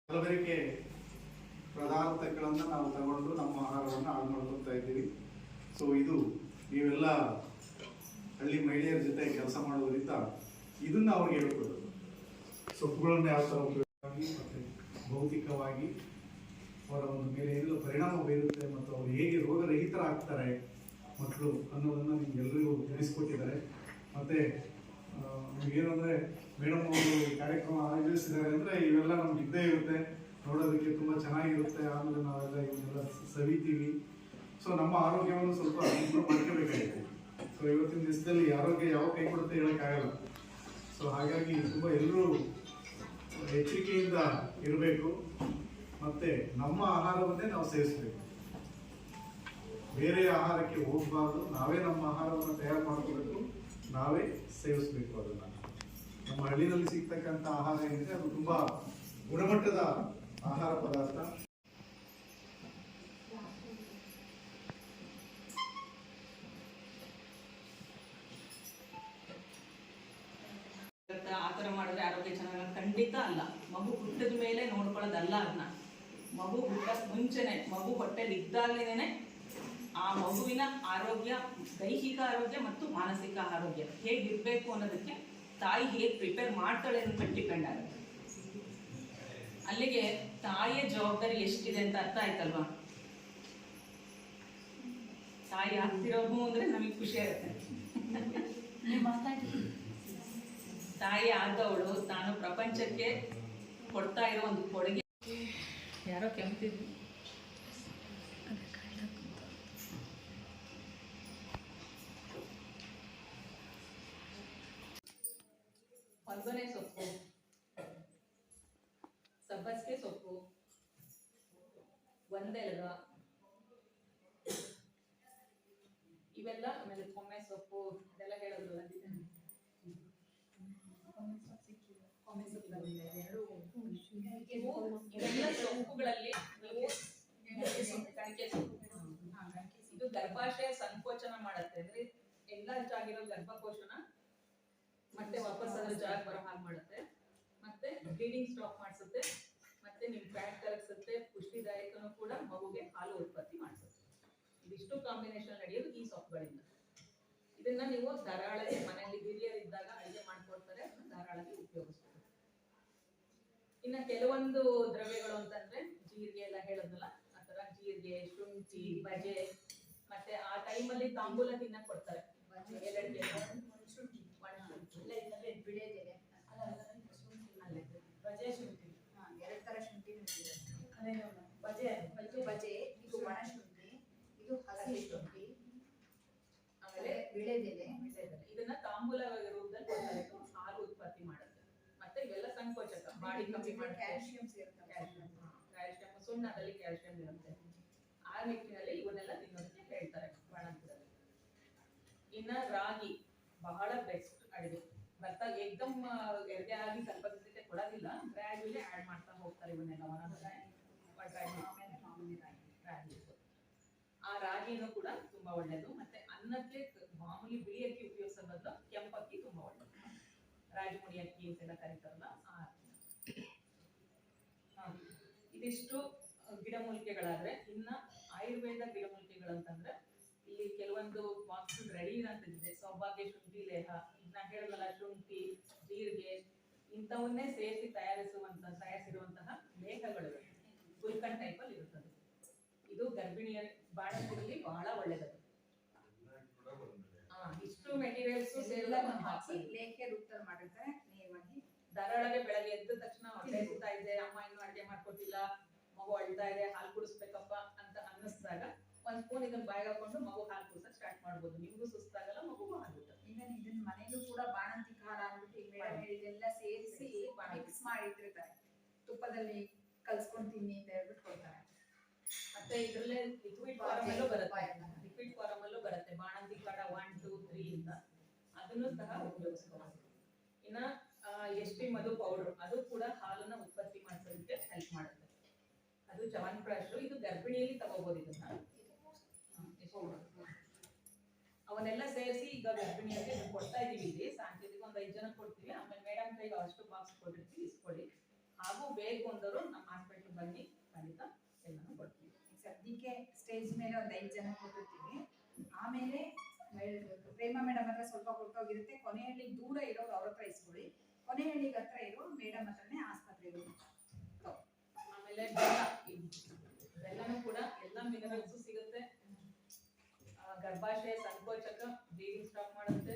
ಕಲಬೆರಕೆ ಪದಾರ್ಥಗಳನ್ನು ನಾವು ತಗೊಂಡು ನಮ್ಮ ಆಹಾರವನ್ನು ಹಾಳು ಮಾಡ್ಕೊತಾ ಇದ್ದೀವಿ. ಸೊ ಇದು ನೀವೆಲ್ಲ ಹಳ್ಳಿ ಮಹಿಳೆಯರ ಜೊತೆ ಕೆಲಸ ಮಾಡೋದ್ರಿಂದ ಇದನ್ನು ಅವ್ರಿಗೆ ಹೇಳ್ಕೊಡೋದು. ಸೊಪ್ಪುಗಳನ್ನು ಯಾವ ಥರ ಉಪಯೋಗವಾಗಿ ಮತ್ತು ಭೌತಿಕವಾಗಿ ಅವರ ಒಂದು ಮೇಲೆ ಏನೆಲ್ಲ ಪರಿಣಾಮ ಬೀರುತ್ತೆ ಮತ್ತು ಅವರು ಹೇಗೆ ರೋಗರಹಿತರಾಗ್ತಾರೆ ಮಕ್ಕಳು ಅನ್ನೋದನ್ನು ನಿಮ್ಗೆಲ್ಲರಿಗೂ ತಿಳಿಸ್ಕೊಟ್ಟಿದ್ದಾರೆ. ಮತ್ತು ನಮಗೇನಂದರೆ ಮೇಡಮ್ ಅವರು ಕಾರ್ಯಕ್ರಮ ಆಯೋಜಿಸಿದ್ದಾರೆ ಅಂದರೆ ಇವೆಲ್ಲ ನಮ್ಗೆ ಇದ್ದೇ ಇರುತ್ತೆ, ನೋಡೋದಕ್ಕೆ ತುಂಬ ಚೆನ್ನಾಗಿರುತ್ತೆ. ಆಮೇಲೆ ನಾವೆಲ್ಲ ಇವನ್ನೆಲ್ಲ ಸವಿತೀವಿ. ಸೊ ನಮ್ಮ ಆರೋಗ್ಯವನ್ನು ಸ್ವಲ್ಪ ಇಂಪ್ರೂವ್ ಮಾಡ್ಕೋಬೇಕಾಗಿದೆ. ಸೊ ಇವತ್ತಿನ ದಿವಸದಲ್ಲಿ ಆರೋಗ್ಯ ಯಾವ ಕೈ ಕೊಡುತ್ತೆ ಹೇಳೋಕ್ಕಾಗಲ್ಲ. ಸೊ ಹಾಗಾಗಿ ತುಂಬ ಎಲ್ಲರೂ ಎಚ್ಚರಿಕೆಯಿಂದ ಇರಬೇಕು ಮತ್ತು ನಮ್ಮ ಆಹಾರವನ್ನೇ ನಾವು ಸೇವಿಸಬೇಕು. ಬೇರೆ ಆಹಾರಕ್ಕೆ ಹೋಗಬಾರ್ದು. ನಾವೇ ನಮ್ಮ ಆಹಾರವನ್ನು ತಯಾರು ಮಾಡ್ಕೋಬೇಕು, ನಾವೇ ಸೇವಿಸಬೇಕು. ಅದನ್ನು ನಮ್ಮ ಹಳ್ಳಿನಲ್ಲಿ ಸಿಗ್ತಕ್ಕಂಥ ಆಹಾರ ಏನಿದೆ ಅದು ತುಂಬ ಗುಣಮಟ್ಟದ ಆಹಾರ ಪದಾರ್ಥ. ಆ ಥರ ಮಾಡಿದ್ರೆ ಆರೋಗ್ಯ ಚೆನ್ನಾಗ ಖಂಡಿತ ಅಲ್ಲ. ಮಗು ಹುಟ್ಟಿದ ಮೇಲೆ ನೋಡ್ಕೊಳ್ಳೋದಲ್ಲ. ಅದನ್ನ ಮಗು ಹುಟ್ಟಕ್ ಮುಂಚೆನೆ, ಮಗು ಹೊಟ್ಟೆಲಿ ಇದ್ದಾಗಲೇನೆ ಆ ಮಗುವಿನ ಆರೋಗ್ಯ, ದೈಹಿಕ ಆರೋಗ್ಯ ಮತ್ತು ಮಾನಸಿಕ ಆರೋಗ್ಯ ಹೇಗಿರ್ಬೇಕು ಅನ್ನೋದಕ್ಕೆ ತಾಯಿ ಹೇಗೆ ಪ್ರಿಪೇರ್ ಮಾಡ್ತಾಳೆ ಅನ್ನೋದಕ್ಕೆ ಡಿಪೆಂಡ್ ಆಗುತ್ತೆ. ಅಲ್ಲಿಗೆ ತಾಯಿಯ ಜವಾಬ್ದಾರಿ ಎಷ್ಟಿದೆ ಅಂತ ಅರ್ಥ ಆಯ್ತಲ್ವಾ? ತಾಯಿ ಆಗ್ತಿರೋದು ಅಂದ್ರೆ ನಮಗೆ ಖುಷಿ ಆಗುತ್ತೆ. ತಾಯಿ ಆದವಳು ತಾನು ಪ್ರಪಂಚಕ್ಕೆ ಕೊಡ್ತಾ ಇರೋ ಒಂದು ಕೊಡುಗೆ. ಯಾರೋ ಕೆಮ್ತಿದ್ರು. ಹೊಲ್ಗೊನೆ ಸೊಪ್ಪು, ಸಬ್ಬಸಿಗೆ ಸೊಪ್ಪು, ಒಂದೆಲಗ, ಇವೆಲ್ಲ. ಆಮೇಲೆ ಕೊಮ್ಮೆ ಸೊಪ್ಪು ಇದೆಲ್ಲ ಹೇಳಿದ್ರು. ಇವೆಲ್ಲ ಸೊಪ್ಪುಗಳಲ್ಲಿ ಇದು ಗರ್ಭಾಶಯ ಸಂಕೋಚನ ಮಾಡುತ್ತೆ. ಅಂದ್ರೆ ಎಲ್ಲ ಆಗಿರೋ ಗರ್ಭಕೋಶನ ಮತ್ತೆ ವಾಪಸ್ ಅದ್ರ ಜಾಗ ಬರೋ ಹಾಗೆ ಮಾಡುತ್ತೆ. ಮತ್ತೆ ಬ್ಲೀಡಿಂಗ್ ಸ್ಟಾಪ್ ಮಾಡಿಸುತ್ತೆ. ಮತ್ತೆ ನಿಮ್ ಫ್ಯಾಟ್ ಕರಗಿಸುತ್ತೆ. ಪುಷ್ಟಿದಾಯಕನೂ ಕೂಡ ಮಗುಗೆ ಹಾಲು ಉತ್ಪತ್ತಿ ಮಾಡಿಸುತ್ತೆ. ಇದಿಷ್ಟು ಕಾಂಬಿನೇಷನ್ ನಡೆಯೋದು ಈ ಸೊಪ್ಪುಗಳಿಂದ. ಇದನ್ನ ನೀವು ಧಾರಾಳವಾಗಿ ಮನೆಯಲ್ಲಿ ಹಿರಿಯರಿದ್ದಾಗ ಅಡುಗೆ ಮಾಡ್ಕೊಡ್ತಾರೆ, ಧಾರಾಳವಾಗಿ ಉಪಯೋಗಿಸ್ಬೋದು. ಇನ್ನ ಕೆಲವೊಂದು ದ್ರವ್ಯಗಳು ಅಂತಂದ್ರೆ ಜೀರಿಗೆ ಎಲ್ಲ ಹೇಳೋದಲ್ಲ, ಆತರ ಜೀರಿಗೆ, ಶುಂಠಿ, ಬಜೆ, ಮತ್ತೆ ಆ ಟೈಮಲ್ಲಿ ತಾಂಬೂಲ ತಿನ್ನಕ್ ಕೊಡ್ತಾರೆ. ಬಜೆ ಶುಂಠಿ, ಎರಡು ತರ ಶುಂಠಿ ಬಜೆ ಬಜೆ. ಇದು ಒಣ ಶುಂಠಿ, ಇದು ಹಸಿ ಶುಂಠಿ, ಆಮೇಲೆ ವಿಳೆದೆಲೆ. ಇದನ್ನ ತಾಂಬೂಲ ರೂಪದಲ್ಲಿ ಕೊಡ್ತಾರೆ. ಹಾಲು ಉತ್ಪತ್ತಿ ಮಾಡುತ್ತೆ. ಮತ್ತೆ ಇವೆಲ್ಲ ಸಂಕೋಚಕ, ಬಾಡಿ ಕಮ್ಮಿ ಮಾಡುತ್ತೆ. ಕ್ಯಾಲ್ಸಿಯಂ ಸೇರುತ್ತೆ. ಕ್ಯಾಲ್ಸಿಯಂ, ಸುಣ್ಣದಲ್ಲಿ ಕ್ಯಾಲ್ಸಿಯಂ ಇರುತ್ತೆ. ಆ ನಿಟ್ಟಿನಲ್ಲಿ ಇವನ್ನೆಲ್ಲ ತಿನ್ನೋದಕ್ಕೆ ಹೇಳ್ತಾರೆ ಬಾಣಂತಿರಲ್ಲಿ. ಇನ್ನ ರಾಗಿ ಬಹಳ ಬೆಸ್ಟ್ ಅಡಿಗೆ. ಭತ್ತ ಏಕದಮ್ ಎರ್ಗೆ ಆಗಿ ಸ್ವಲ್ಪ ದಿವಸಕ್ಕೆ ಕೊಡೋದಿಲ್ಲ, ಗ್ರಾಜುಲಿ ಆಡ್ ಮಾಡ್ತಾ ಹೋಗ್ತಾರೆ ಇವನ್ನೆಲ್ಲ. ರಾಗಿ, ಆ ರಾಗಿನೂ ಕೂಡ ತುಂಬಾ ಒಳ್ಳೇದು. ಮತ್ತೆ ಅನ್ನಕ್ಕೆ ಮಾಮೂಲಿ ಬಿಳಿ ಅಕ್ಕಿ ಉಪಯೋಗಿಸೋ ಬದಲು ಕೆಂಪಕ್ಕಿ ತುಂಬಾ ಒಳ್ಳೇದು. ರಾಗಿ ಮುಡಿ ಅಕ್ಕಿ ಅಂತೆಲ್ಲ ಕರೀತಾರಲ್ಲ, ಇದಿಷ್ಟು ಗಿಡಮೂಲಿಕೆಗಳಾದ್ರೆ. ಇನ್ನ ಆಯುರ್ವೇದ ಗಿಡಮೂಲಿಕೆಗಳಂತಂದ್ರೆ ಇಲ್ಲಿ ಕೆಲವೊಂದು ಬಾಕ್ಸ್ ರೆಡಿ ಅಂತಿದೆ. ಸೌಭಾಗ್ಯ ಶುಂಠಿ ಲೇಹ, ಇದನ್ನ ಹೇಳಲ್ಲ, ಶುಂಠಿ, ಜೀರಿಗೆ ಇಂಥವನ್ನೇ ಸೇರಿಸಿ ತಯಾರಿಸಿರುವಂತಹ ಲೇಹಗಳು ಗುಲ್ಕನ್ ಟೈಪ್ ಅಲ್ಲಿ ಇರುತ್ತದೆ. ಇದು ಗರ್ಭಿಣಿಯ ಬಾಣಂತಿರಲ್ಲಿ ಬಹಳ ಒಳ್ಳೆಯದು. ಇಷ್ಟು ಮೆಟೀರಿಯಲ್ಸ್ ಹಾಕಿ ಲೇಖೆ ರೂಪದಲ್ಲಿ ಮಾಡಿರ್ತಾರೆ. ನೇರವಾಗಿ ಧಾರಾಳಗೆ ಬೆಳಗ್ಗೆ ಎದ್ದ ತಕ್ಷಣ ಹೊಟ್ಟೆ ಸುತ್ತಾ ಇದೆ, ಅಮ್ಮ ಇನ್ನೂ ಅಡುಗೆ ಮಾಡ್ಕೊಟ್ಟಿಲ್ಲ, ಮಗು ಅಳ್ತಾ ಇದೆ, ಹಾಲು ಕುಡಿಸ್ಬೇಕಪ್ಪ ಅಂತ ಅನ್ನಿಸ್ದಾಗ ಒಂದ್ ಸ್ಪೂನ್ ಇದನ್ನ ಬಾಯಿಗೆ ಹಾಕೊಂಡು ಮಗು ಹಾಲು ಕುಡಿಸಕ್ ಸ್ಟಾರ್ಟ್ ಮಾಡ್ಬೋದು. ನಿಮ್ಗೂ ಸುಸ್ತಾಗಲ್ಲ, ಮಗುಗೂ ಆಗುತ್ತೆ. ಈವನ್ ಇದನ್ನ ಮನೆಯಲ್ಲೂ ಕೂಡ ಬಾಣಂತಿ ಖಾರ ಅಂದ್ಬಿಟ್ಟು ಮೇಡಮ್ ಹೇಳಿದೆಲ್ಲ ಸೇರಿಸಿ ಮಿಕ್ಸ್ ಮಾಡಿಟ್ಟಿರ್ತಾರೆ. ತುಪ್ಪದಲ್ಲಿ ಕಲ್ಸ್ಕೊಂಡು ತಿನ್ನಿ ಅಂತ ಹೇಳ್ಬಿಟ್ಟು ಕೊಡ್ತಾರೆ. ಮತ್ತೆ ಇದ್ರಲ್ಲೇ ಲಿಕ್ವಿಡ್ ಫಾರಮ್ ಅಲ್ಲೂ ಬರುತ್ತೆ. ಲಿಕ್ವಿಡ್ ಫಾರಮ್ ಅಲ್ಲೂ ಬರುತ್ತೆ ಬಾಣಂತಿ ಖಾರ 1, 2, 3 ಇಂದ. ಅದನ್ನು ಸಹ ಉಪಯೋಗಿಸ್ಕೋಬಹುದು. ಇನ್ನ ಎಸ್ಟಿ ಮಧು ಪೌಡರ್, ಅದು ಕೂಡ ಹಾಲನ್ನ ಉತ್ಪತ್ತಿ ಮಾಡಿಸೋದಕ್ಕೆ ಹೆಲ್ಪ್ ಮಾಡುತ್ತೆ. ಅದು ಚ್ಯವನ್ಪ್ರಾಶ್. ಇದು ಗರ್ಭಿಣಿಯಲ್ಲಿ ತಗೋಬಹುದು. ಇದನ್ನ ಅವನ್ನೆಲ್ಲ ಸೇರಿಸಿ ಈಗ ಗರ್ಭಿಣಿಯಲ್ಲಿ ಕೊಡ್ತಾ ಇದೀವಿ. ಇಲ್ಲಿ ಸಾಂಕೇತಿಕ ಒಂದು 5 ಜನ ಕೊಡ್ತೀವಿ. ಆಮೇಲೆ ಮೇಡಮ್ ಕೈಗೆ ಅಷ್ಟು ಬಾಕ್ಸ್ ಕೊಟ್ಟಿರ್ತೀವಿ, ಇಸ್ಕೊಳ್ಳಿ. ಹಾಗೂ ಬೇಕು ಅಂದವರು ನಮ್ಮ ಹಾಸ್ಪಿಟ್ಲ್ ಬನ್ನಿ, ಖಂಡಿತ ಎಲ್ಲಾನು ಕೊಡ್ತೀವಿ. ಸದ್ಯಕ್ಕೆ ಸ್ಟೇಜ್ ಮೇಲೆ ಒಂದು 5 ಜನ ಕೊಟ್ಟಿರ್ತೀವಿ. ಆಮೇಲೆ ಪ್ರೇಮ ಮೇಡಮ್ ಹತ್ರ ಸ್ವಲ್ಪ ಕೊಟ್ಟೋಗಿರುತ್ತೆ. ಕೊನೆಹಳ್ಳಿ ದೂರ ಇರೋರು ಅವ್ರ ಹತ್ರ ಇಸ್ಕೊಳ್ಳಿ. ಕೊನೆಹಳ್ಳಿಗೆ ಹತ್ರ ಇರೋ ಮೇಡಮ್ ಹತ್ರನೇ ಆಸ್ಪತ್ರೆಗೆ ಆಮೇಲೆ ಬೆಲ್ಲನೂ ಕೂಡ ಎಲ್ಲ ಮಿನರಲ್ಸು ಸಿಗುತ್ತೆ. ಗರ್ಭಾಶಯ ಸಂಕೋಚಕ, ಬ್ಲೀಡಿಂಗ್ ಸ್ಟಾಪ್ ಮಾಡುತ್ತೆ.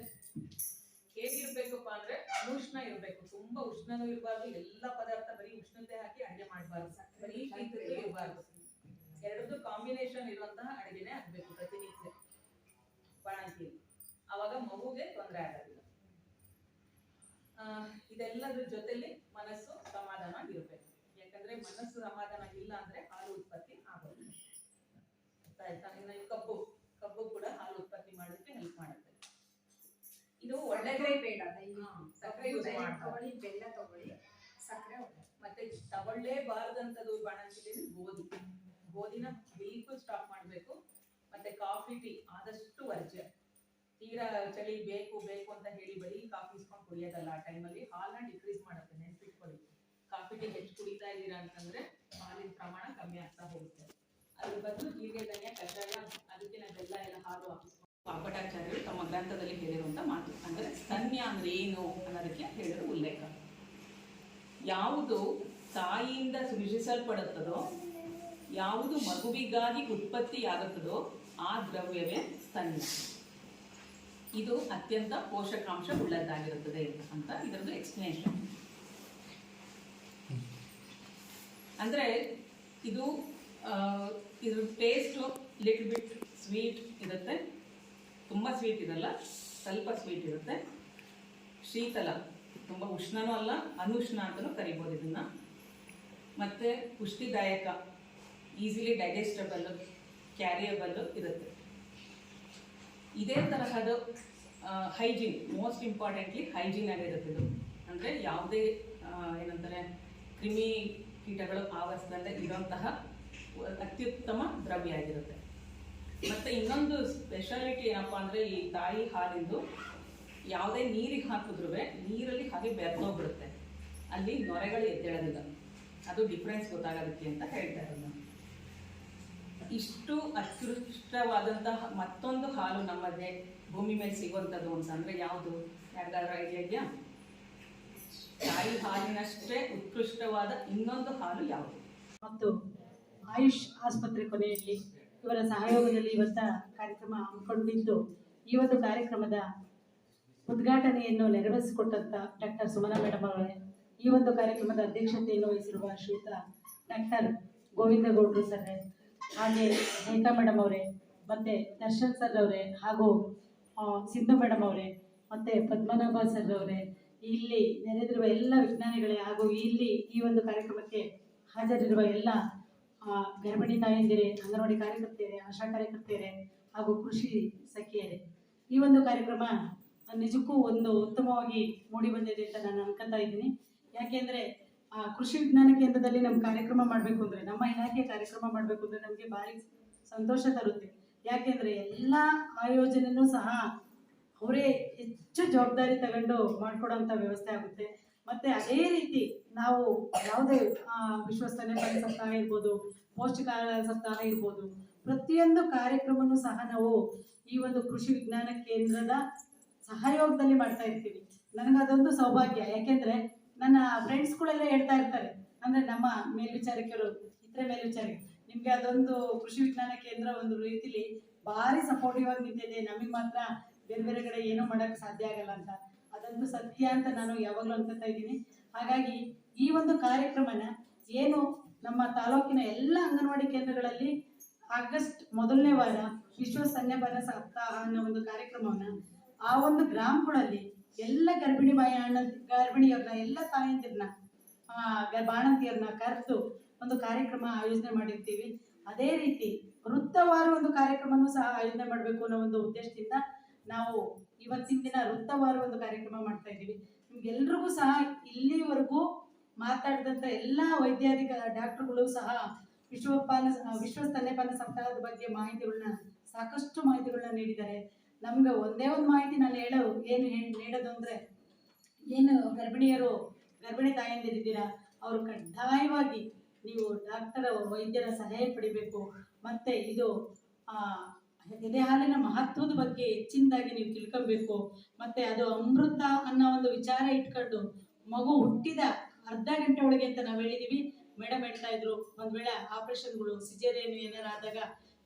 ಹೇಗಿರ್ಬೇಕಪ್ಪ ಅಂದ್ರೆ ಅನುಷ್ಣ ಇರ್ಬೇಕು, ತುಂಬಾ ಉಷ್ಣನೂ ಇರಬಾರ್ದು. ಎಲ್ಲ ಪದಾರ್ಥ ಬರೀ ಉಷ್ಣತೆ ಹಾಕಿ ಅಡುಗೆ ಮಾಡಬಾರ್ದು, ಬರೀ ಶೀತತೆ ಇರಬಾರ್ದು. ಎರಡದ್ದು ಕಾಂಬಿನೇಷನ್ ಇರುವಂತಹ ಅಡುಗೆನೇ ಆಗ್ಬೇಕು ಪ್ರತಿನಿತ್ಯ ಬಾಣಂತಿಯಲ್ಲಿ. ಅವಾಗ ಮಗುಗೆ ತೊಂದರೆ ಆಗೋದಿಲ್ಲ. ಇದೆಲ್ಲದ್ರ ಜೊತೆಲಿ ಮನಸ್ಸು ಸಮಾಧಾನವಾಗಿರ್ಬೇಕು. ಯಾಕಂದ್ರೆ ಮನಸ್ಸು ಸಮಾಧಾನ ಇಲ್ಲ ಅಂದ್ರೆ ಹಾಲು ಉತ್ಪತ್ತಿ ಆಗೋದಿಲ್ಲ. ಆಯ್ತಾ? ಇನ್ನು ಕಬ್ಬು ಕೂಡ ಹಾಲು ಉತ್ಪತ್ತಿ ಮಾಡೋದಕ್ಕೆ ಹೆಲ್ಪ್ ಮಾಡುತ್ತೆ. ಇದು ಒಳ್ಳೆದೇ ಬೇಡ, ಸಕ್ಕರೆ ಯೂಸ್ ತಗೊಳ್ಳಿ, ಬೆಲ್ಲ ತಗೊಳ್ಳಿ, ಸಕ್ಕರೆ ಮತ್ತೆ ತಗೊಳ್ಳೇಬಾರದಂತದ್ದು ಬಾಣಂತಿಯಲ್ಲಿ ಗೋಧಿನ ಬಿಲ್ಕುಲ್ ಸ್ಟಾಪ್ ಮಾಡಬೇಕು. ಮತ್ತೆ ಕಾಫಿ ಟೀ ಆದಷ್ಟು ವರ್ಜ್ಯ. ತೀರಾ ಚಳಿ ಬೇಕು ಅಂತ ಹೇಳಿ ಬರೀ ಕಾಫಿ ಇಸ್ಕೊಂಡು ಕುಡಿಯೋದಲ್ಲ. ಆ ಟೈಮಲ್ಲಿ ಹಾಲನ್ನ ಡಿಕ್ರೀಸ್ ಮಾಡುತ್ತೆ, ನೆನ್ಪಿಟ್ಕೊಳ್ಳಿ. ಕಾಫಿ ಟೀ ಹೆಚ್ಚು ಕುಡಿತಾ ಇದ್ದೀರಾ ಅಂತಂದ್ರೆ ಹಾಲಿನ ಪ್ರಮಾಣ ಕಮ್ಮಿ ಆಗ್ತಾ ಹೋಗುತ್ತೆ. ಅದ್ರ ಬದಲು ಜೀರಿಗೆ ಧನಿಯ ಕಷಾಯ, ಅದಕ್ಕೆ ಬೆಲ್ಲ ಎಲ್ಲ ಹಾಲು ಹಾಕಿಸ್ಕೊಂಡು ವಾಗಟಾಚಾರ್ಯರು ತಮ್ಮ ಗ್ರಂಥದಲ್ಲಿ ಹೇಳಿರುವಂತ ಮಾತು. ಅಂದ್ರೆ ಸ್ತನ್ಯ ಅಂದ್ರೆ ಏನು ಅನ್ನೋದಕ್ಕೆ ಹೇಳಿರೋ ಉಲ್ಲೇಖ. ಯಾವುದು ತಾಯಿಯಿಂದ ಸೃಜಿಸಲ್ಪಡುತ್ತದೋ, ಯಾವುದು ಮಗುವಿಗಾಗಿ ಉತ್ಪತ್ತಿಯಾಗುತ್ತದೋ ಆ ದ್ರವ್ಯವೇ ಸ್ತನ್ಯ. ಇದು ಅತ್ಯಂತ ಪೋಷಕಾಂಶ ಉಳ್ಳದ್ದಾಗಿರುತ್ತದೆ ಅಂತ ಇದರದ್ದು ಎಕ್ಸ್ಪ್ಲನೇಷನ್. ಅಂದ್ರೆ ಇದು ಇದ್ರ ಟೇಸ್ಟು ಲಿಟಲ್ ಬಿಟ್ ಸ್ವೀಟ್ ಇರುತ್ತೆ, ತುಂಬ ಸ್ವೀಟ್ ಇರಲ್ಲ, ಸ್ವಲ್ಪ ಸ್ವೀಟ್ ಇರುತ್ತೆ. ಶೀತಲ, ತುಂಬ ಉಷ್ಣನೂ ಅಲ್ಲ, ಅನುಷ್ಣ ಅಂತಲೂ ಕರಿಬೋದು ಇದನ್ನ. ಮತ್ತೆ ಪುಷ್ಟಿದಾಯಕ, ಈಸಿಲಿ ಡೈಜೆಸ್ಟಬಲ್, ಕ್ಯಾರಿಯಬಲ್ ಇರುತ್ತೆ. ಇದೇ ತರಹದ ಹೈಜೀನ್, ಮೋಸ್ಟ್ ಇಂಪಾರ್ಟೆಂಟ್ಲಿ ಹೈಜೀನ್ ಆಗಿರುತ್ತೆ ಇದು. ಅಂದರೆ ಯಾವುದೇ ಏನಂತಾರೆ ಕ್ರಿಮಿ ಕೀಟಗಳು ಆವರಿಸದಂತೆ ಇರುವಂತಹ ಅತ್ಯುತ್ತಮ ದ್ರವ್ಯ ಆಗಿರುತ್ತೆ. ಮತ್ತು ಇನ್ನೊಂದು ಸ್ಪೆಷಾಲಿಟಿ ಏನಪ್ಪ ಅಂದರೆ ಈ ತಾಯಿ ಹಾಲಿಂದು ಯಾವುದೇ ನೀರಿಗೆ ಹಾಕಿದ್ರೂ ನೀರಲ್ಲಿ ಹಾಗೆ ಬೆರೆದೋಗ್ಬಿಡುತ್ತೆ, ಅಲ್ಲಿ ನೊರೆಗಳು ಎದ್ದೇಳೋದಿಲ್ಲ. ಅದು ಡಿಫ್ರೆನ್ಸ್ ಗೊತ್ತಾಗೋದಕ್ಕೆ ಅಂತ ಹೇಳ್ತಾ ಇರೋದು ನಾನು. ಇಷ್ಟು ಅತ್ಯುಷ್ಟವಾದಂತಹ ಮತ್ತೊಂದು ಹಾಲು ನಮ್ಮದೇ ಭೂಮಿ ಮೇಲೆ ಸಿಗುವಂಥದ್ದು ಅಂತಂದರೆ ಯಾವುದು? ಯಾರಿಗಾದ್ರೂ ಐಡಿಯಾ ಇದೆಯಾ? ತಾಯಿ ಹಾಲಿನಷ್ಟೇ ಉತ್ಕೃಷ್ಟವಾದ ಇನ್ನೊಂದು ಹಾಲು ಯಾವುದು? ಮತ್ತು ಆಯುಷ್ ಆಸ್ಪತ್ರೆ ಕೊನೆಯಲ್ಲಿ ಇವರ ಸಹಯೋಗದಲ್ಲಿ ಇವತ್ತ ಕಾರ್ಯಕ್ರಮ ಹಮ್ಮಿಕೊಂಡಿದ್ದು, ಈ ಒಂದು ಕಾರ್ಯಕ್ರಮದ ಉದ್ಘಾಟನೆಯನ್ನು ನೆರವೇರಿಸಿಕೊಟ್ಟಂತ ಡಾಕ್ಟರ್ ಸುಮನಾ ಮೇಡಮ್ ಅವರೇ, ಈ ಒಂದು ಕಾರ್ಯಕ್ರಮದ ಅಧ್ಯಕ್ಷತೆಯನ್ನು ವಹಿಸಿರುವ ಶ್ರೀಯುತ ಡಾಕ್ಟರ್ ಗೋವಿಂದ ಗೌಡ್ರು ಸರ್, ಹಾಗೆ ನೇತಾ ಮೇಡಮ್ ಅವರೇ, ಮತ್ತು ದರ್ಶನ್ ಸರ್ ಅವರೇ, ಹಾಗೂ ಸಿಂಧು ಮೇಡಮ್ ಅವರೇ, ಮತ್ತು ಪದ್ಮನಾಭ ಸರ್ ಅವರೇ, ಇಲ್ಲಿ ನೆರೆದಿರುವ ಎಲ್ಲ ವಿಜ್ಞಾನಿಗಳೇ, ಹಾಗೂ ಇಲ್ಲಿ ಈ ಒಂದು ಕಾರ್ಯಕ್ರಮಕ್ಕೆ ಹಾಜರಿರುವ ಎಲ್ಲ ಗರ್ಭಿಣಿ ತಾಯಂದಿರೇ, ಅಂಗನವಾಡಿ ಕಾರ್ಯಕರ್ತೆಯರೇ, ಆಶಾ ಕಾರ್ಯಕರ್ತೆಯರೇ, ಹಾಗೂ ಕೃಷಿ ಸಖಿಯರೇ, ಈ ಒಂದು ಕಾರ್ಯಕ್ರಮ ನಿಜಕ್ಕೂ ಒಂದು ಉತ್ತಮವಾಗಿ ಮೂಡಿ ಬಂದಿದೆ ಅಂತ ನಾನು ಅನ್ಕೊತಾ ಇದ್ದೀನಿ. ಯಾಕೆಂದರೆ ಕೃಷಿ ವಿಜ್ಞಾನ ಕೇಂದ್ರದಲ್ಲಿ ನಮ್ಮ ಕಾರ್ಯಕ್ರಮ ಮಾಡಬೇಕು ಅಂದರೆ, ನಮ್ಮ ಇಲಾಖೆ ಕಾರ್ಯಕ್ರಮ ಮಾಡಬೇಕು ಅಂದರೆ ನಮಗೆ ಭಾರಿ ಸಂತೋಷ ತರುತ್ತೆ. ಯಾಕೆಂದರೆ ಎಲ್ಲ ಆಯೋಜನೆಯೂ ಸಹ ಅವರೇ ಹೆಚ್ಚು ಜವಾಬ್ದಾರಿ ತಗೊಂಡು ಮಾಡಿಕೊಡೋಂಥ ವ್ಯವಸ್ಥೆ ಆಗುತ್ತೆ. ಮತ್ತು ಅದೇ ರೀತಿ ನಾವು ಯಾವುದೇ ವಿಶ್ವ ಸ್ತನ್ಯಪಾನ ಸಪ್ತಾಹ ಇರ್ಬೋದು, ಪೌಷ್ಟಿಕಾಹಾರ ಸಪ್ತಾಹ ಇರ್ಬೋದು, ಪ್ರತಿಯೊಂದು ಕಾರ್ಯಕ್ರಮವೂ ಸಹ ನಾವು ಈ ಒಂದು ಕೃಷಿ ವಿಜ್ಞಾನ ಕೇಂದ್ರದ ಸಹಯೋಗದಲ್ಲಿ ಮಾಡ್ತಾ ಇರ್ತೀವಿ. ನನಗದೊಂದು ಸೌಭಾಗ್ಯ. ಯಾಕೆಂದರೆ ನನ್ನ ಫ್ರೆಂಡ್ಸ್ಗಳೆಲ್ಲ ಹೇಳ್ತಾ ಇರ್ತಾರೆ, ಅಂದರೆ ನಮ್ಮ ಮೇಲ್ವಿಚಾರಕರು, ಇತರೆ ಮೇಲ್ವಿಚಾರಕರು, ನಿಮಗೆ ಅದೊಂದು ಕೃಷಿ ವಿಜ್ಞಾನ ಕೇಂದ್ರ ಒಂದು ರೀತಿಲಿ ಭಾರಿ ಸಪೋರ್ಟಿವ್ ಆಗಿ ನಿಂತಿದೆ, ನಮಗೆ ಮಾತ್ರ ಬೇರೆ ಬೇರೆ ಕಡೆ ಏನೂ ಮಾಡೋಕ್ಕೆ ಸಾಧ್ಯ ಆಗಲ್ಲ ಅಂತ. ಅದಂತೂ ಸತ್ಯ ಅಂತ ನಾನು ಯಾವಾಗಲೂ ಅನ್ಕೊತಾ ಇದ್ದೀನಿ. ಹಾಗಾಗಿ ಈ ಒಂದು ಕಾರ್ಯಕ್ರಮನ ಏನು ನಮ್ಮ ತಾಲೂಕಿನ ಎಲ್ಲ ಅಂಗನವಾಡಿ ಕೇಂದ್ರಗಳಲ್ಲಿ ಆಗಸ್ಟ್ 1ನೇ ವಾರ ವಿಶ್ವ ಸ್ತನ್ಯಪಾನ ಸಪ್ತಾಹ ಅನ್ನೋ ಒಂದು ಕಾರ್ಯಕ್ರಮವನ್ನು ಆ ಒಂದು ಗ್ರಾಮಗಳಲ್ಲಿ ಎಲ್ಲ ಗರ್ಭಿಣಿಯವ್ರನ್ನ, ಎಲ್ಲ ತಾಯಂದಿರನ್ನ, ಬಾಣಂತಿಯರನ್ನ ಕರೆದು ಒಂದು ಕಾರ್ಯಕ್ರಮ ಆಯೋಜನೆ ಮಾಡಿರ್ತೀವಿ. ಅದೇ ರೀತಿ ವೃತ್ತವಾರು ಒಂದು ಕಾರ್ಯಕ್ರಮನೂ ಸಹ ಆಯೋಜನೆ ಮಾಡಬೇಕು ಅನ್ನೋ ಒಂದು ಉದ್ದೇಶದಿಂದ ನಾವು ಇವತ್ತಿನ ದಿನ ವೃತ್ತವಾರು ಒಂದು ಕಾರ್ಯಕ್ರಮ ಮಾಡ್ತಾ ಇದ್ದೀವಿ. ನಿಮ್ಗೆಲ್ರಿಗೂ ಸಹ ಇಲ್ಲಿವರೆಗೂ ಮಾತಾಡಿದಂಥ ಎಲ್ಲ ಡಾಕ್ಟರ್ಗಳು ಸಹ ವಿಶ್ವ ಸ್ತನ್ಯಪಾನ ಸಪ್ತಾಹದ ಬಗ್ಗೆ ಸಾಕಷ್ಟು ಮಾಹಿತಿಗಳನ್ನ ನೀಡಿದ್ದಾರೆ. ನಮ್ಗೆ ಒಂದೇ ಒಂದು ಮಾಹಿತಿ ನಾನು ನೀಡೋದು ಅಂದರೆ, ಏನು ಗರ್ಭಿಣಿ ತಾಯಂದಿರಿದ್ದೀರಾ ಅವರು ಕಡ್ಡಾಯವಾಗಿ ನೀವು ಡಾಕ್ಟರ್ ವೈದ್ಯರ ಸಲಹೆ ಪಡಿಬೇಕು. ಮತ್ತು ಇದು ಎದೆ ಹಾಲಿನ ಮಹತ್ವದ ಬಗ್ಗೆ ಹೆಚ್ಚಿನದಾಗಿ ನೀವು ತಿಳ್ಕೊಬೇಕು. ಮತ್ತು ಅದು ಅಮೃತ ಅನ್ನೋ ಒಂದು ವಿಚಾರ ಇಟ್ಕೊಂಡು ಮಗು ಹುಟ್ಟಿದ ಅರ್ಧ ಗಂಟೆ ಒಳಗೆ ಅಂತ ನಾವು ಹೇಳಿದ್ದೀವಿ. ಮೇಡಮ್ ಹೇಳ್ತಾ ಇದ್ರು, ಒಂದು ವೇಳೆ ಆಪರೇಷನ್ಗಳು ಸಿಜೇರಿಯನ್ ಏನಾರು ಆದಾಗ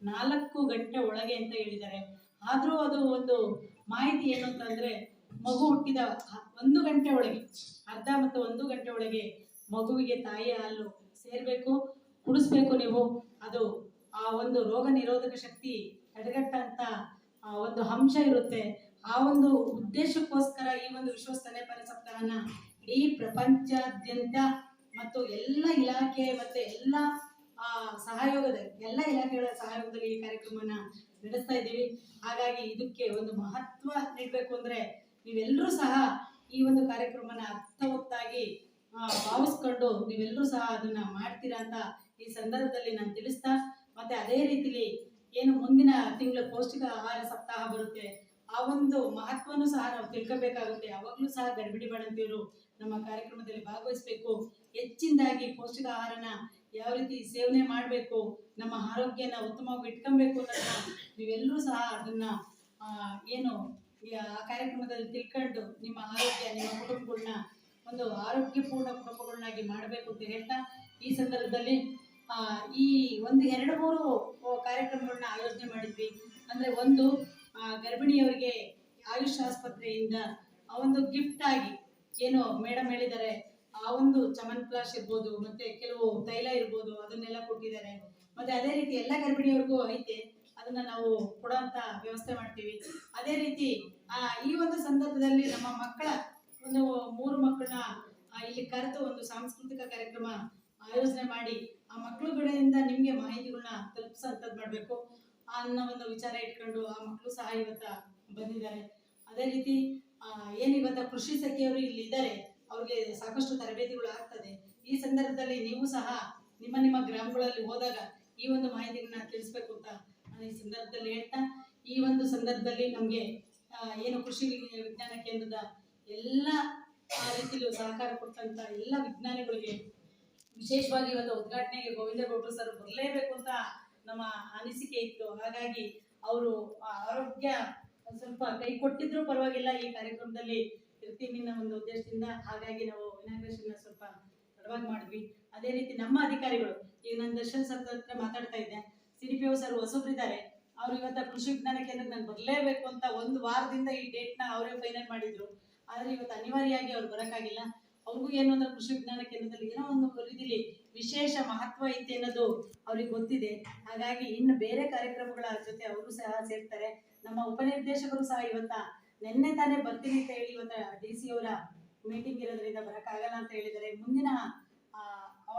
4 ಗಂಟೆ ಒಳಗೆ ಅಂತ ಹೇಳಿದ್ದಾರೆ. ಆದರೂ ಅದು ಒಂದು ಮಾಹಿತಿ ಏನು ಅಂತಂದರೆ, ಮಗು ಹುಟ್ಟಿದ 1 ಗಂಟೆ ಒಳಗೆ, ಅರ್ಧ ಮತ್ತು 1 ಗಂಟೆ ಒಳಗೆ ಮಗುವಿಗೆ ತಾಯಿ ಹಾಲು ಸೇರಬೇಕು, ಕುಡಿಸ್ಬೇಕು ನೀವು. ಅದು ಆ ಒಂದು ರೋಗ ನಿರೋಧಕ ಶಕ್ತಿ ತಡೆಗಟ್ಟಂತ ಒಂದು ಅಂಶ ಇರುತ್ತೆ. ಆ ಒಂದು ಉದ್ದೇಶಕ್ಕೋಸ್ಕರ ಈ ಒಂದು ವಿಶ್ವ ಸ್ತನ್ಯಪಾನ ಸಪ್ತಾಹನ ಇಡೀ ಪ್ರಪಂಚಾದ್ಯಂತ ಮತ್ತು ಎಲ್ಲ ಇಲಾಖೆ ಮತ್ತು ಎಲ್ಲ ಇಲಾಖೆಗಳ ಸಹಯೋಗದಲ್ಲಿ ಈ ಕಾರ್ಯಕ್ರಮನ ನಡೆಸ್ತಾ ಇದ್ದೀವಿ. ಹಾಗಾಗಿ ಇದಕ್ಕೆ ಒಂದು ಮಹತ್ವ ನೀಡಬೇಕು ಅಂದರೆ ನೀವೆಲ್ಲರೂ ಸಹ ಈ ಒಂದು ಕಾರ್ಯಕ್ರಮನ ಅರ್ಥವತ್ತಾಗಿ ಭಾವಿಸ್ಕೊಂಡು ನೀವೆಲ್ಲರೂ ಸಹ ಅದನ್ನ ಮಾಡ್ತೀರಾ ಅಂತ ಈ ಸಂದರ್ಭದಲ್ಲಿ ನಾನು ತಿಳಿಸ್ತಾ, ಮತ್ತೆ ಅದೇ ರೀತಿಲಿ ಏನು ಮುಂದಿನ ತಿಂಗಳು ಪೌಷ್ಟಿಕ ಆಹಾರ ಸಪ್ತಾಹ ಬರುತ್ತೆ, ಆ ಒಂದು ಮಹತ್ವನೂ ಸಹ ನಾವು ತಿಳ್ಕೋಬೇಕಾಗುತ್ತೆ. ಅವಾಗಲೂ ಸಹ ಗರ್ಭಿಣಿ ಬಾಣಂತಿಯರು ನಮ್ಮ ಕಾರ್ಯಕ್ರಮದಲ್ಲಿ ಭಾಗವಹಿಸಬೇಕು. ಹೆಚ್ಚಿನದಾಗಿ ಪೌಷ್ಟಿಕ ಆಹಾರನ ಯಾವ ರೀತಿ ಸೇವನೆ ಮಾಡಬೇಕು, ನಮ್ಮ ಆರೋಗ್ಯನ ಉತ್ತಮವಾಗಿ ಇಟ್ಕೊಬೇಕು ಅನ್ನೋದನ್ನ ನೀವೆಲ್ಲರೂ ಸಹ ಅದನ್ನ ಏನು ಆ ಕಾರ್ಯಕ್ರಮದಲ್ಲಿ ತಿಳ್ಕೊಂಡು ನಿಮ್ಮ ಆರೋಗ್ಯ, ನಿಮ್ಮ ಕುಟುಂಬಗಳನ್ನ ಒಂದು ಆರೋಗ್ಯಪೂರ್ಣ ಕುಟುಂಬಗಳನ್ನಾಗಿ ಮಾಡಬೇಕು ಅಂತ ಹೇಳ್ತಾ, ಈ ಸಂದರ್ಭದಲ್ಲಿ ಈ ಒಂದು 2-3 ಕಾರ್ಯಕ್ರಮಗಳನ್ನ ಆಯೋಜನೆ ಮಾಡಿದ್ವಿ. ಅಂದರೆ ಒಂದು ಗರ್ಭಿಣಿಯವರಿಗೆ ಆಯುಷ್ ಆಸ್ಪತ್ರೆಯಿಂದ ಆ ಒಂದು ಗಿಫ್ಟ್ ಆಗಿ ಏನು ಮೇಡಮ್ ಹೇಳಿದ್ದಾರೆ, ಆ ಒಂದು ಚಮನ್ ಪ್ಲಾಶ್ ಇರ್ಬೋದು, ಮತ್ತೆ ಕೆಲವು ತೈಲ ಇರ್ಬೋದು, ಅದನ್ನೆಲ್ಲ ಕೊಟ್ಟಿದ್ದಾರೆ. ಮತ್ತೆ ಅದೇ ರೀತಿ ಎಲ್ಲ ಗರ್ಭಿಣಿಯವ್ರಿಗೂ ಐತೆ, ಅದನ್ನ ನಾವು ಕೊಡೋಂಥ ವ್ಯವಸ್ಥೆ ಮಾಡ್ತೀವಿ. ಅದೇ ರೀತಿ ಈ ಒಂದು ಸಂದರ್ಭದಲ್ಲಿ ನಮ್ಮ ಮಕ್ಕಳ ಒಂದು 3 ಮಕ್ಕಳನ್ನ ಇಲ್ಲಿ ಕರೆದು ಒಂದು ಸಾಂಸ್ಕೃತಿಕ ಕಾರ್ಯಕ್ರಮ ಆಯೋಜನೆ ಮಾಡಿ ಆ ಮಕ್ಕಳುಗಳಿಂದ ನಿಮಗೆ ಮಾಹಿತಿಗಳನ್ನ ತಲುಪಿಸೋಂಥದ್ದು ಮಾಡಬೇಕು ಅನ್ನೋ ಒಂದು ವಿಚಾರ ಇಟ್ಕೊಂಡು ಆ ಮಕ್ಕಳು ಸಹ ಇವತ್ತು ಬಂದಿದ್ದಾರೆ. ಅದೇ ರೀತಿ ಏನು ಇವತ್ತು ಕೃಷಿ ಸಖಿಯವರು ಇಲ್ಲಿ ಇದ್ದಾರೆ, ಅವ್ರಿಗೆ ಸಾಕಷ್ಟು ತರಬೇತಿಗಳು ಆಗ್ತದೆ. ಈ ಸಂದರ್ಭದಲ್ಲಿ ನೀವು ಸಹ ನಿಮ್ಮ ಗ್ರಾಮಗಳಲ್ಲಿ ಹೋದಾಗ ಈ ಒಂದು ಮಾಹಿತಿಗಳನ್ನ ತಿಳಿಸ್ಬೇಕು ಅಂತ ನಾನು ಈ ಸಂದರ್ಭದಲ್ಲಿ ಹೇಳ್ತಾ, ಈ ಒಂದು ಸಂದರ್ಭದಲ್ಲಿ ನಮಗೆ ಏನು ಕೃಷಿ ವಿಜ್ಞಾನ ಕೇಂದ್ರದ ಎಲ್ಲ ರೀತಿಯಲ್ಲೂ ಸಹಕಾರ ಕೊಟ್ಟಂತ ಎಲ್ಲ ವಿಜ್ಞಾನಿಗಳಿಗೆ, ವಿಶೇಷವಾಗಿ ಇವತ್ತು ಉದ್ಘಾಟನೆಗೆ ಗೋವಿಂದಗೌಡರು ಸರ್ ಬರಲೇಬೇಕು ಅಂತ ನಮ್ಮ ಅನಿಸಿಕೆ ಇತ್ತು. ಹಾಗಾಗಿ ಅವರು ಆರೋಗ್ಯ ಸ್ವಲ್ಪ ಕೈ ಕೊಟ್ಟಿದ್ರು ಪರವಾಗಿಲ್ಲ, ಈ ಕಾರ್ಯಕ್ರಮದಲ್ಲಿ ಇರ್ತೀನಿ ಅನ್ನೋ ಒಂದು ಉದ್ದೇಶದಿಂದ. ಹಾಗಾಗಿ ನಾವು ಇನಾಗ್ರೇಷನ್ ಸ್ವಲ್ಪ ತಡವಾಗಿ ಮಾಡಿದ್ವಿ. ಅದೇ ರೀತಿ ನಮ್ಮ ಅಧಿಕಾರಿಗಳು, ಈಗ ನಾನು ದರ್ಶನ್ ಸರ್ ಹತ್ರ ಮಾತಾಡ್ತಾ ಇದ್ದೆ, CDPO ಸರ್ ಹೊಸಬ್ರಿದ್ದಾರೆ, ಅವ್ರು ಇವತ್ತು ಕೃಷಿ ವಿಜ್ಞಾನ ಕೇಂದ್ರಕ್ಕೆ ನಾನು ಬರಲೇಬೇಕು ಅಂತ 1 ವಾರದಿಂದ ಈ ಡೇಟ್ನ ಅವರೇ ಫೈನಲ್ ಮಾಡಿದ್ರು. ಆದರೆ ಇವತ್ತು ಅನಿವಾರ್ಯವಾಗಿ ಅವ್ರು ಬರೋಕ್ಕಾಗಿಲ್ಲ. ಅವ್ರಿಗೂ ಏನು ಅಂದ್ರೆ ಕೃಷಿ ವಿಜ್ಞಾನ ಕೇಂದ್ರದಲ್ಲಿ ಏನೋ ಒಂದು ರೀತಿಯಲ್ಲಿ ವಿಶೇಷ ಮಹತ್ವ ಐತೆ ಅನ್ನೋದು ಅವ್ರಿಗೆ ಗೊತ್ತಿದೆ. ಹಾಗಾಗಿ ಇನ್ನು ಬೇರೆ ಕಾರ್ಯಕ್ರಮಗಳ ಜೊತೆ ಅವರು ಸಹ ಸೇರ್ತಾರೆ. ನಮ್ಮ ಉಪನಿರ್ದೇಶಕರು ಸಹ ನಿನ್ನೆ ತಾನೇ ಬರ್ತೀನಿ ಅಂತ ಹೇಳಿ ಇವತ್ತು DC ಅವರ ಮೀಟಿಂಗ್ ಇರೋದ್ರಿಂದ ಬರೋಕ್ಕಾಗಲ್ಲ ಅಂತ ಹೇಳಿದ್ದಾರೆ. ಮುಂದಿನ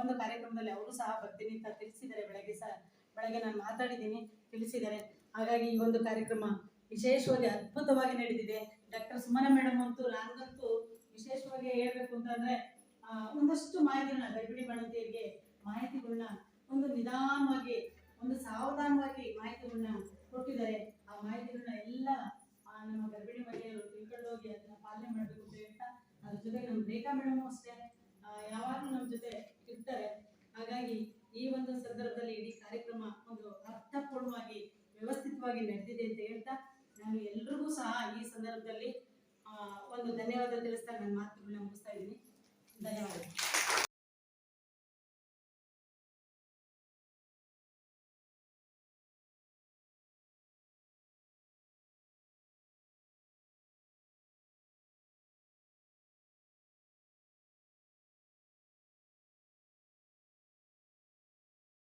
ಒಂದು ಕಾರ್ಯಕ್ರಮದಲ್ಲಿ ಅವರು ಸಹ ಬರ್ತೀನಿ ಅಂತ ತಿಳಿಸಿದ್ದಾರೆ. ಬೆಳಗ್ಗೆ ನಾನು ಮಾತಾಡಿದ್ದೀನಿ, ತಿಳಿಸಿದ್ದಾರೆ. ಹಾಗಾಗಿ ಈ ಒಂದು ಕಾರ್ಯಕ್ರಮ ವಿಶೇಷವಾಗಿ ಅದ್ಭುತವಾಗಿ ನಡೆದಿದೆ. ಡಾಕ್ಟರ್ ಸುಮನ ಮೇಡಮ್ ಅಂತೂ ನನಗಂತೂ ವಿಶೇಷವಾಗಿ ಹೇಳ್ಬೇಕು ಅಂತಂದ್ರೆ ಒಂದಷ್ಟು ಮಾಹಿತಿಗಳನ್ನ ಗರ್ಭಿಣಿ ಬಾಣಂತಿಯರಿಗೆ ಮಾಹಿತಿಗಳನ್ನ ಒಂದು ನಿಧಾನವಾಗಿ ಒಂದು ಸಾವಧಾನವಾಗಿ ಮಾಹಿತಿಗಳನ್ನ ಕೊಟ್ಟಿದ್ದಾರೆ. ಆ ಮಾಹಿತಿಗಳನ್ನ ಎಲ್ಲ ನಮ್ಮ ಗರ್ಭಿಣಿ ಮಹಿಳೆಯರು ತಿಳ್ಕೊಂಡು ಹೋಗಿ ಅದನ್ನ ಪಾಲನೆ ಮಾಡಬೇಕು ಅಂತ ಹೇಳ್ತಾ, ಅದ್ರ ಜೊತೆಗೆ ನಮ್ಮ ರೇಖಾ ಮೇಡಮ್ ಅಷ್ಟೇ ಯಾವಾಗಲೂ ನಮ್ಮ ಜೊತೆ ಇರ್ತಾರೆ. ಹಾಗಾಗಿ ಈ ಒಂದು ಸಂದರ್ಭದಲ್ಲಿ ಇಡೀ ಕಾರ್ಯಕ್ರಮ